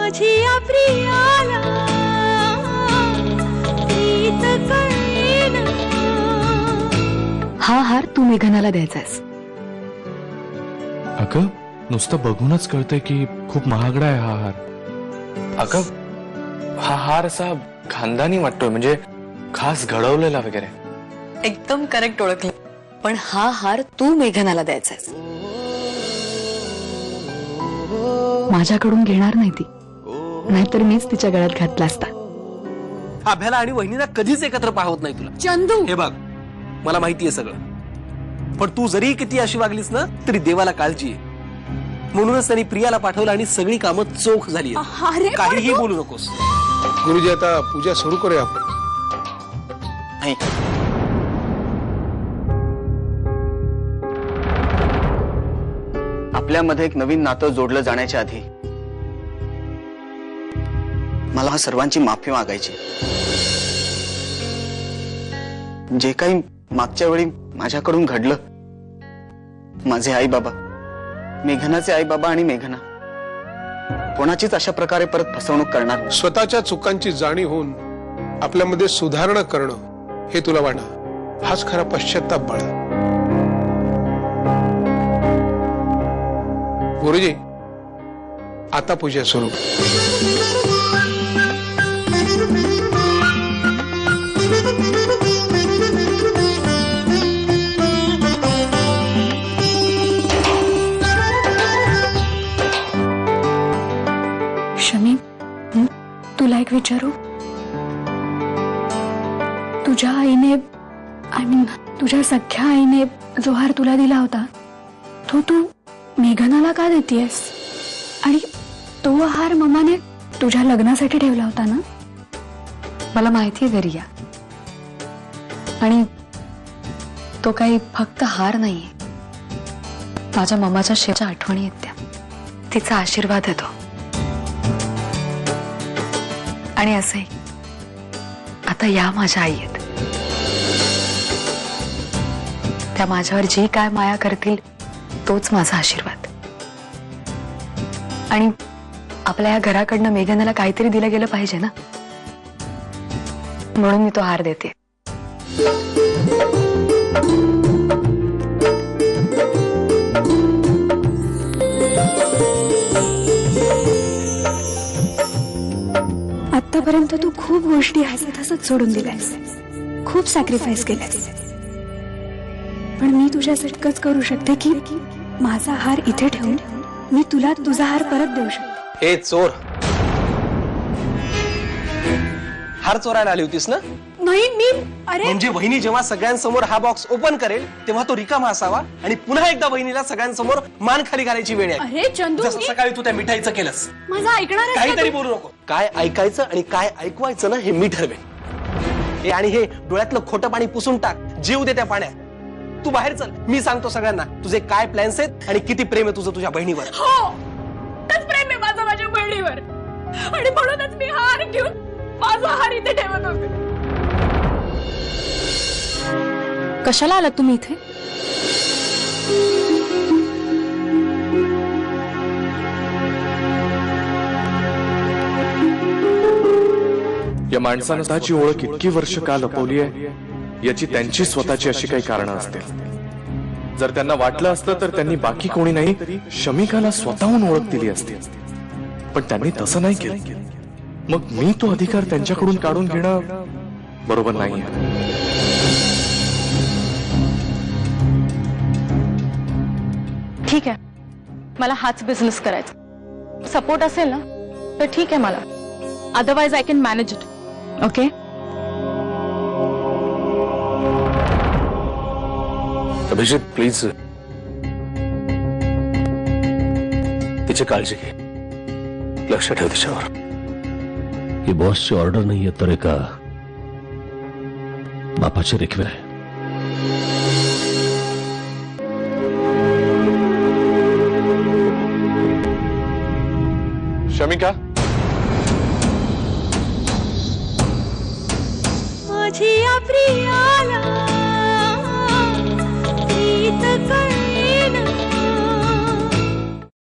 माझिया प्रियाला प्रीत कळेना। हा हार तू मेघनाला द्यायचास। अगं नुसतं बघूनच कळतंय की खूप महागडा आहे हा हार। अगं हा हार असा खानदानी वाटतोय, म्हणजे खास घडवलेला वगैरे। एकदम करेक्ट ओळखलं, पण हा हार तू मेघनाला द्यायचास। माझ्याकडून घेणार नाही ती, नाहीतर मीच तिच्या गळ्यात घातला असता। अभ्याला आणि वहिनीला कधीच एकत्र पाहत नाही तुला। चंदू, हे बघ, मला माहितीये सगळं, पण तू जरी किती अशी वागलीस ना तरी देवाला काळजी आहे। म्हणूनच त्यांनी प्रियाला पाठवलं आणि सगळी कामं चोख झाली। काहीही बोलू नकोस। गुरुजी आता पूजा सुरू करूया आपण। नाही, आपल्यामध्ये एक नवीन नातं जोडलं जाण्याच्या आधी मला सर्वांची माफी मागायची। जे काही मागच्या वेळी माझ्याकडून घडलं, माझे आई बाबा, मेघनाचे आई बाबा आणि मेघना कोणाचीच अशा प्रकारे परत फसवणूक करणार नाही। स्वतःच्या चुकांची जाणीव होऊन आपल्यामध्ये सुधारणा करणं हे तुला वाटणं, हाच खरा पश्चाताप बाळा। गुरुजी आता पूजा सुरू। शमी, तुला एक विचारू? तुझ्या आईने, आय मीन तुझ्या सख्या आईने जो हार तुला दिला होता तो तू मेघनाला का देतेस? आणि तो हार मम्माने तुझ्या लग्नासाठी ठेवला होता ना? मला माहिती आहे दरिया, आणि तो काही फक्त हार नाहीये, माझ्या मम्माच्या शेवटच्या आठवणी आहेत त्या, तिचा आशीर्वाद आहे तो। आणि असे आता या माझ्या आई आहेत, त्या माझ्यावर जी काय माया करतील तोच माझा आशीर्वाद। आणि आपल्या या घराकडनं मेघनाला काहीतरी दिलं गेलं पाहिजे ना, म्हणून मी तो हार देते। आतापर्यंत तू खूप गोष्टी हसत हसत सोडून दिल्यास, खूप सॅक्रिफाईस केल्यास, पण मी तुझ्यासाठीच करू शकते की माझा हार इथे ठेवून मी तुला तुझा हार परत देऊ शकते। हे चोर, हार चोरायला आली होतीस ना? नाही मी, अरे म्हणजे वहिनी जेव्हा सगळ्यांसमोर हा बॉक्स ओपन करेल तेव्हा तो रिकामा असावा आणि पुन्हा एकदा वहिनीला सगळ्यांसमोर मान खाली घालायची वेळ आहे। अरे चंदू, जसं सकाळी तू त्या मिठाईचं केलंस। माझा ऐकणार काहीतरी बोलू नको। काय ऐकायचं आणि काय ऐकवायचं ना हे मी ठरवेन। हे आणि हे डोळ्यातलं खोटं पाणी पुसून टाक, जीव दे त्या पाण्यात। तू बाहेर चल, मी सांगतो सगळ्यांना तुझे काय प्लॅन्स आहेत आणि किती प्रेम आहे तुझं तुझ्या बहिणीवर। हो, तच प्रेम आहे माझं माझ्या बहिणीवर, आणि म्हणूनच मी हार घेऊन माझा हार इथे ठेवत होते। कशाला आलात तुम्ही इथे? या माणसानं स्वतःची ओळख इतकी वर्ष का लपवली आहे याची त्यांची स्वतःची अशी काही कारणं असतील। जर त्यांना वाटलं असतं तर त्यांनी बाकी कोणी नाही शमिकाला स्वतःहून ओळख दिली असती, पण त्यांनी तसं नाही केलं। मग मी तो अधिकार त्यांच्याकडून काढून घेणं बरोबर नाहीये। ठीक आहे, मला हाच बिझनेस करायचा। सपोर्ट असेल ना तर ठीक आहे मला, otherwise I can manage it. Okay, Abhijit please तिची काळजी घे, लक्ष ठेव तिच्यावर। ही बॉसची ऑर्डर नाहीये तर एका बापाची रेखीव आहे। शमिका, माझिया प्रियाला